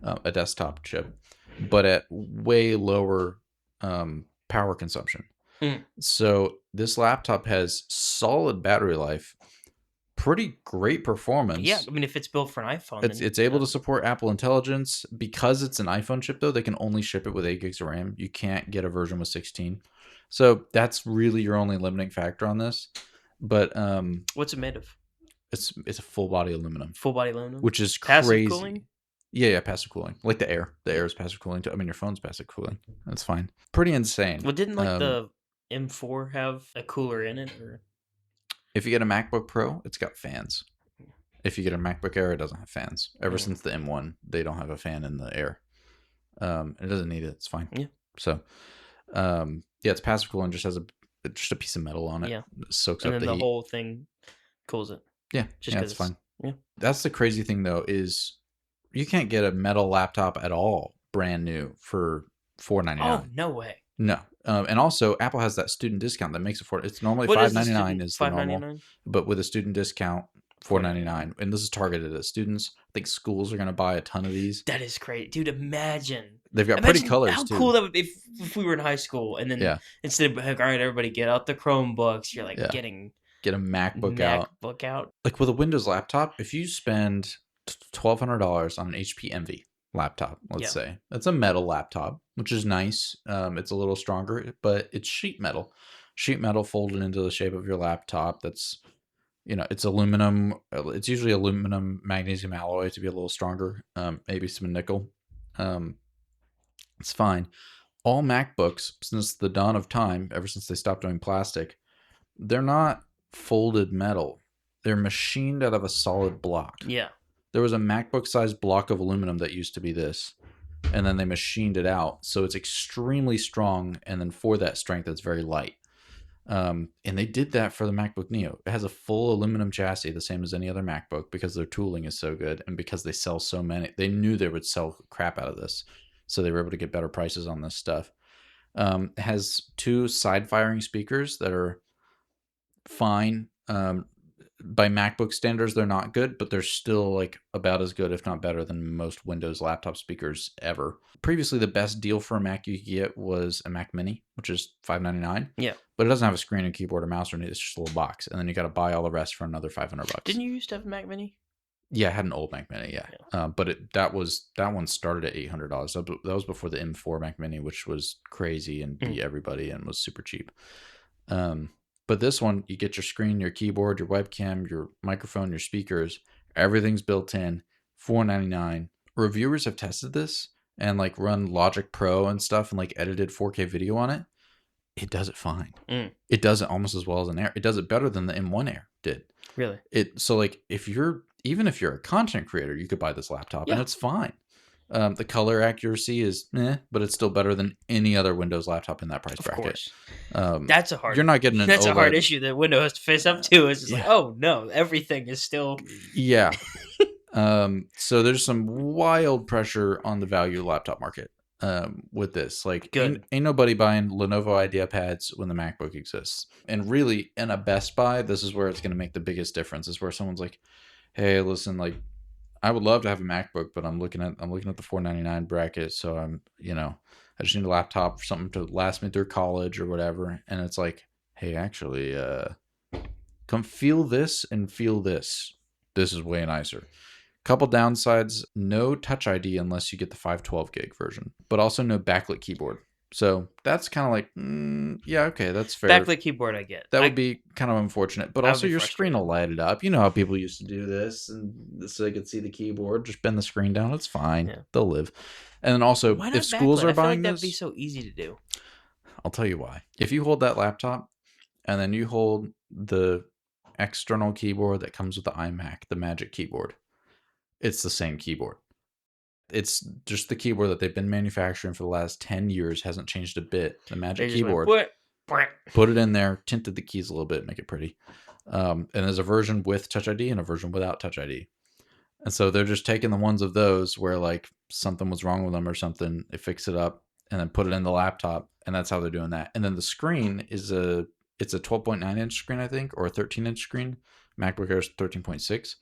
a desktop chip, but at way lower power consumption. So this laptop has solid battery life, pretty great performance. Yeah, I mean, if it's built for an iPhone, it's able to support Apple Intelligence. Because it's an iPhone chip, though, they can only ship it with 8 gigs of RAM. You can't get a version with 16. So that's really your only limiting factor on this. But what's it made of? It's a full body aluminum. Full body aluminum, which is passive crazy. Cooling? Yeah, passive cooling. Like the air. The air is passive cooling too. I mean, your phone's passive cooling. That's fine. Pretty insane. Well, didn't the M4 have a cooler in it? Or if you get a MacBook Pro, it's got fans. If you get a MacBook Air, it doesn't have fans. Ever since the M1, they don't have a fan in the Air. It doesn't need it. It's fine. Yeah. So, it's passive cooling. Just has just a piece of metal on it. Yeah. It soaks and up then the the heat. whole thing cools it. Yeah, Just yeah, it's fine. Yeah. That's the crazy thing, though, is you can't get a metal laptop at all brand new for $499. Oh, no way. No. And also, Apple has that student discount that makes it for it's normally What is the $599 student? is the normal, $5.99? but with a student discount, $499. And this is targeted at students. I think schools are going to buy a ton of these. That is great, dude. Imagine They've got pretty colors how too. cool that would be if we were in high school, and then instead of like, all right, everybody get out the Chromebooks, you're like get a MacBook out. Like with a Windows laptop, if you spend $1,200 on an HP Envy laptop, let's say, that's a metal laptop, which is nice. It's a little stronger, but it's sheet metal. Sheet metal folded into the shape of your laptop. That's, it's aluminum. It's usually aluminum magnesium alloy to be a little stronger. Maybe some nickel. It's fine. All MacBooks, since the dawn of time, ever since they stopped doing plastic, they're not folded metal. They're machined out of a solid block. Yeah. There was a MacBook-sized block of aluminum that used to be this, and then they machined it out. So it's extremely strong, and then for that strength, it's very light. And they did that for the MacBook Neo. It has a full aluminum chassis, the same as any other MacBook, because their tooling is so good, and because they sell so many. They knew they would sell crap out of this, so they were able to get better prices on this stuff. It has 2 side-firing speakers that are fine. By MacBook standards, they're not good, but they're still like about as good, if not better, than most Windows laptop speakers ever. Previously, the best deal for a Mac you could get was a Mac Mini, which is $599. Yeah, but it doesn't have a screen and keyboard or mouse or anything. It's just a little box, and then you got to buy all the rest for another $500. Didn't you used to have a Mac Mini? Yeah, I had an old Mac Mini. Yeah. But that one started at $800. That was before the M4 Mac Mini, which was crazy and beat everybody and was super cheap. But this one, you get your screen, your keyboard, your webcam, your microphone, your speakers. Everything's built in. $499. Reviewers have tested this and like run Logic Pro and stuff and like edited 4K video on it. It does it fine. It does it almost as well as an Air. It does it better than the M1 Air did. Really? So like even if you're a content creator, you could buy this laptop and it's fine. The color accuracy is but it's still better than any other Windows laptop in that price bracket. Of course. That's a hard. You're not getting an That's OLED. a hard issue that Windows has to face up to. It's just like, oh no, everything is still. Yeah. So there's some wild pressure on the value laptop market with this. Like, ain't nobody buying Lenovo IdeaPads when the MacBook exists. And really, in a Best Buy, this is where it's going to make the biggest difference. Is where someone's like, hey, listen, like, I would love to have a MacBook, but I'm looking at the $499 bracket, so I just need a laptop for something to last me through college or whatever. And it's like, hey, actually, come feel this and feel this. This is way nicer. Couple downsides: no Touch ID unless you get the 512 gig version, but also no backlit keyboard. So that's kind of like, yeah, okay, that's fair. Backlit keyboard, I get. That would be kind of unfortunate, but also your screen will light it up. You know how people used to do this, and so they could see the keyboard. Just bend the screen down. It's fine. Yeah. They'll live. And then also, if schools are buying this, that'd be so easy to do. I'll tell you why. If you hold that laptop, and then you hold the external keyboard that comes with the iMac, the Magic Keyboard, it's the same keyboard. It's just the keyboard that they've been manufacturing for the last 10 years. Hasn't changed a bit. The Magic Keyboard. Put it in there, tinted the keys a little bit, make it pretty. And there's a version with Touch ID and a version without Touch ID. And so they're just taking the ones of those where like something was wrong with them or something. They fix it up and then put it in the laptop. And that's how they're doing that. And then the screen is it's a 12.9 inch screen, I think, or a 13 inch screen. MacBook Air is 13.6.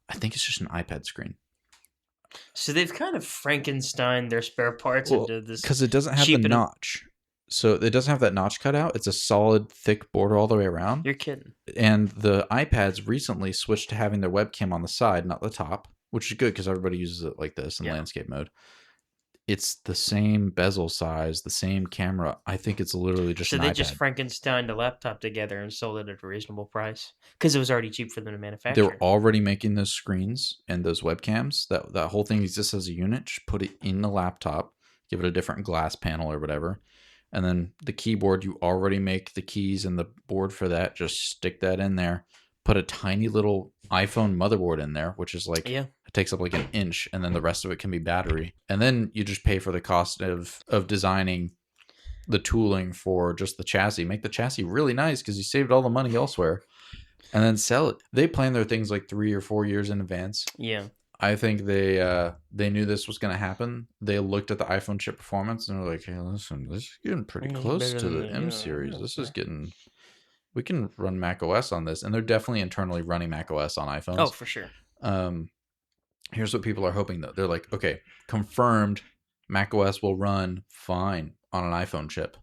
I think it's just an iPad screen. So they've kind of Frankenstein their spare parts into this, because it doesn't have the notch. So it doesn't have that notch cut out. It's a solid, thick border all the way around. You're kidding. And the iPads recently switched to having their webcam on the side, not the top, which is good because everybody uses it like this in landscape mode. It's the same bezel size, the same camera. I think it's literally just an iPad. So they just Frankensteined a laptop together and sold it at a reasonable price because it was already cheap for them to manufacture. They're already making those screens and those webcams. That whole thing exists as a unit. Just put it in the laptop, give it a different glass panel or whatever. And then the keyboard, you already make the keys and the board for that. Just stick that in there. Put a tiny little iPhone motherboard in there, which is like, it takes up like an inch, and then the rest of it can be battery. And then you just pay for the cost of designing the tooling for just the chassis. Make the chassis really nice because you saved all the money elsewhere. and then sell it. They plan their things like 3 or 4 years in advance. Yeah. I think they knew this was going to happen. They looked at the iPhone chip performance and were like, "Hey, listen, this is getting pretty close to the M series. This is getting. We can run Mac OS on this." And they're definitely internally running Mac OS on iPhones. Oh, for sure. Here's what people are hoping though. They're like, okay, confirmed, Mac OS will run fine on an iPhone chip.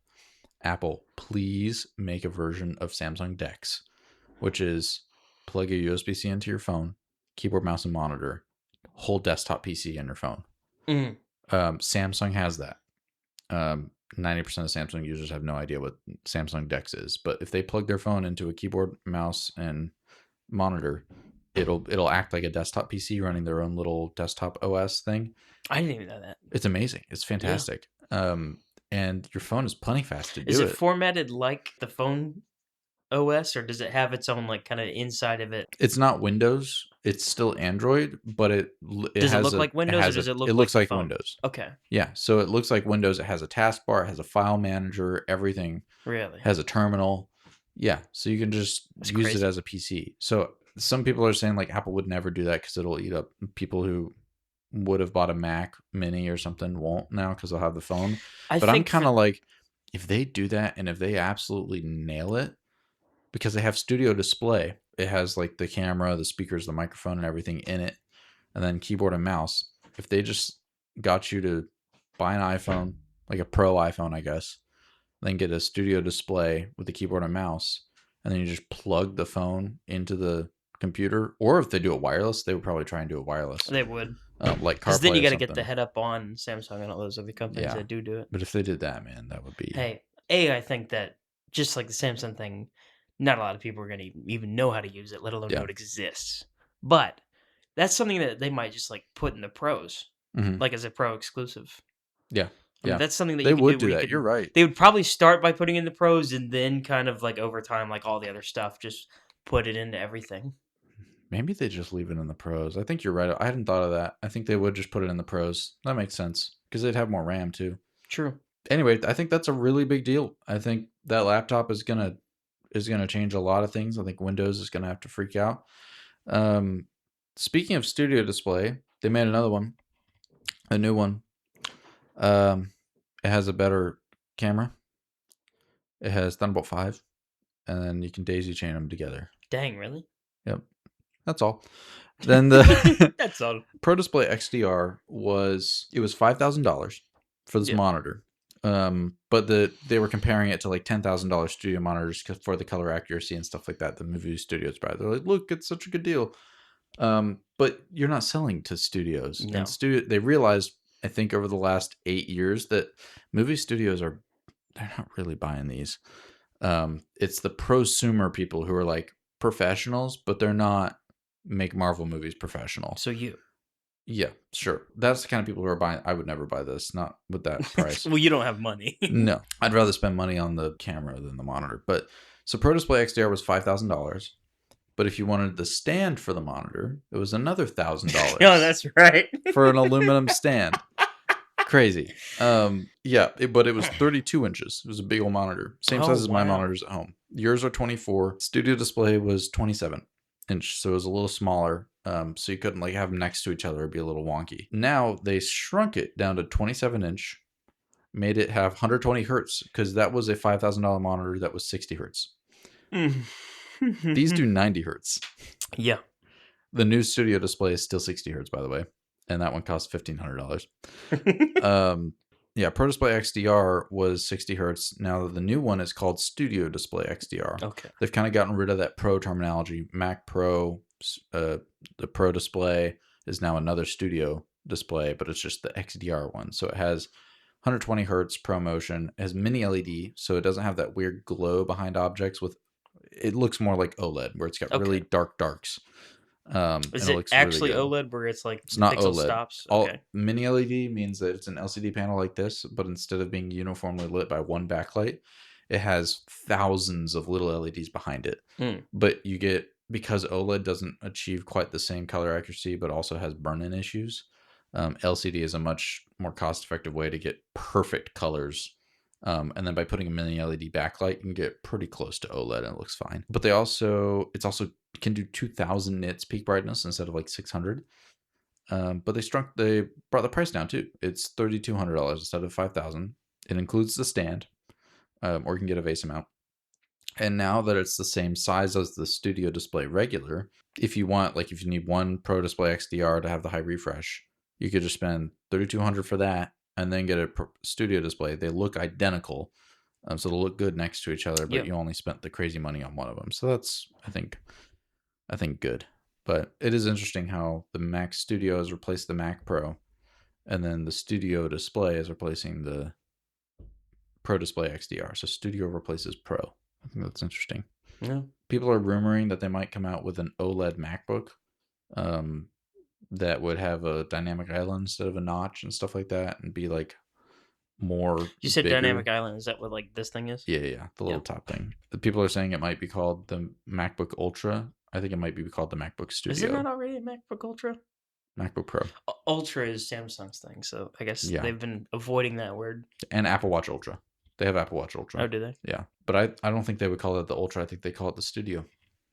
Apple, please make a version of Samsung DeX, which is plug a USB-C into your phone, keyboard, mouse, and monitor, whole desktop PC in your phone. Samsung has that. 90% of Samsung users have no idea what Samsung DeX is, but if they plug their phone into a keyboard, mouse, and monitor, it'll act like a desktop PC running their own little desktop OS thing. I didn't even know that. It's amazing. It's fantastic. Yeah. And your phone is plenty fast to do it. Is it formatted like the phone OS, or does it have its own like kind of inside of it? It's not Windows. It's still Android, but does it look like Windows, or does it look? It looks like Windows. Okay. Yeah, so it looks like Windows. It has a taskbar, it has a file manager, everything. Really? Has a terminal. Yeah, so you can just use it as a PC. So some people are saying like Apple would never do that because it'll eat up people who would have bought a Mac Mini or something won't now because they'll have the phone. But I'm kind of like, if they do that and if they absolutely nail it, because they have Studio Display, it has like the camera, the speakers, the microphone, and everything in it, and then keyboard and mouse. If they just got you to buy an iPhone, like a Pro iPhone, I guess, then get a Studio Display with the keyboard and mouse, and then you just plug the phone into the computer, or if they do it wireless, they would probably try and do it wireless. They would. Like CarPlay. Because then you got to get the head up on Samsung and all those other companies that do it. But if they did that, man, that would be. Hey, I think that just like the Samsung thing, not a lot of people are going to even know how to use it, let alone know it exists. But that's something that they might just like put in the pros, like as a pro exclusive. Yeah. I mean, that's something that they you would do. That. You're right. They would probably start by putting in the pros and then kind of like over time, like all the other stuff, just put it into everything. Maybe they just leave it in the pros. I think you're right. I hadn't thought of that. I think they would just put it in the pros. That makes sense because they'd have more RAM too. True. Anyway, I think that's a really big deal. I think that laptop is gonna change a lot of things. I think Windows is gonna have to freak out. Speaking of Studio Display, they made another one, a new one. It has a better camera. It has Thunderbolt 5, and then you can daisy chain them together. Dang, really? Yep. That's all. Then the that's all. Pro Display XDR was $5,000 for this monitor. But they were comparing it to like $10,000 studio monitors for the color accuracy and stuff like that. The movie studios buy. They're like, look, it's such a good deal. But you're not selling to studios. No. And they realized, I think, over the last 8 years that movie studios they're not really buying these. It's the prosumer people who are like professionals, but they're not make Marvel movies professional. So you. Yeah, sure. That's the kind of people who are buying. I would never buy this, not with that price. Well, you don't have money. No, I'd rather spend money on the camera than the monitor. But so Pro Display XDR was $5,000. But if you wanted the stand for the monitor, it was another $1,000. Oh, that's right. For an aluminum stand. Crazy. But it was 32 inches. It was a big old monitor. Same size as my monitors at home. Yours are 24. Studio Display was 27 inch, so it was a little smaller. So you couldn't like have them next to each other. It'd be a little wonky. Now they shrunk it down to 27 inch, made it have 120 hertz because that was a $5,000 monitor that was 60 hertz. These do 90 hertz. Yeah. The new Studio Display is still 60 hertz, by the way, and that one costs $1,500. Yeah, Pro Display XDR was 60 hertz. Now the new one is called Studio Display XDR. Okay. They've kind of gotten rid of that Pro terminology. Mac Pro, the Pro Display is now another Studio Display, but it's just the XDR one. So it has 120 hertz Pro Motion. It has mini LED, so it doesn't have that weird glow behind objects. It looks more like OLED, where it's got really dark darks. Is it actually really OLED where it's like it's not pixel OLED. stops? Okay. Mini LED means that it's an LCD panel like this, but instead of being uniformly lit by one backlight, it has thousands of little LEDs behind it. But you get, because OLED doesn't achieve quite the same color accuracy, but also has burn-in issues, LCD is a much more cost-effective way to get perfect colors And then by putting a mini LED backlight, you can get pretty close to OLED and it looks fine. But it's also can do 2000 nits peak brightness instead of like 600. But they brought the price down too. It's $3,200 instead of $5,000. It includes the stand, or you can get a vase mount. And now that it's the same size as the Studio Display regular, if you need one Pro Display XDR to have the high refresh, you could just spend $3,200 for that and then get a Studio Display. They look identical, so they'll look good next to each other, but you only spent the crazy money on one of them. So that's, I think good. But it is interesting how the Mac Studio has replaced the Mac Pro, and then the Studio Display is replacing the Pro Display XDR. So Studio replaces Pro. I think that's interesting. Yeah. People are rumoring that they might come out with an OLED MacBook that would have a dynamic island instead of a notch and stuff like that, and be like more. You said bigger. dynamic island. Is that what like this thing is? Yeah. The little top thing. The people are saying it might be called the MacBook Ultra. I think it might be called the MacBook Studio. Is it not already a MacBook Ultra? MacBook Pro. Ultra is Samsung's thing, so I guess they've been avoiding that word. And Apple Watch Ultra. They have Apple Watch Ultra. Oh, do they? Yeah. But I don't think they would call it the Ultra. I think they call it the Studio,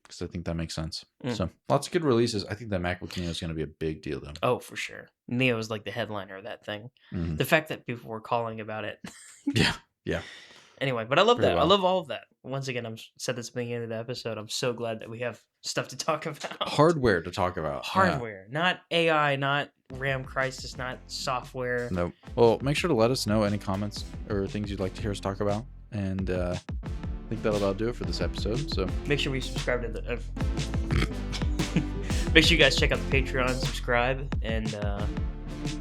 because I think that makes sense. So lots of good releases. I think that MacBook Neo is going to be a big deal, though. Oh, for sure. Neo is like the headliner of that thing. Mm-hmm. The fact that people were calling about it. Yeah. Anyway, but I love that. Well. I love all of that. Once again, I've said this at the beginning of the episode. I'm so glad that we have stuff to talk about. Hardware to talk about. Hardware, not AI, not RAM crisis, not software. Nope. Well, make sure to let us know any comments or things you'd like to hear us talk about. And I think that'll about do it for this episode. So make sure we subscribe to the. Make sure you guys check out the Patreon, subscribe, and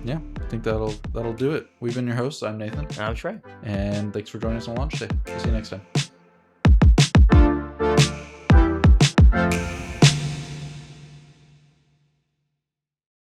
yeah, I think that'll do it. We've been your hosts. I'm Nathan. I'm Trey. And thanks for joining us on launch day. We'll see you next time.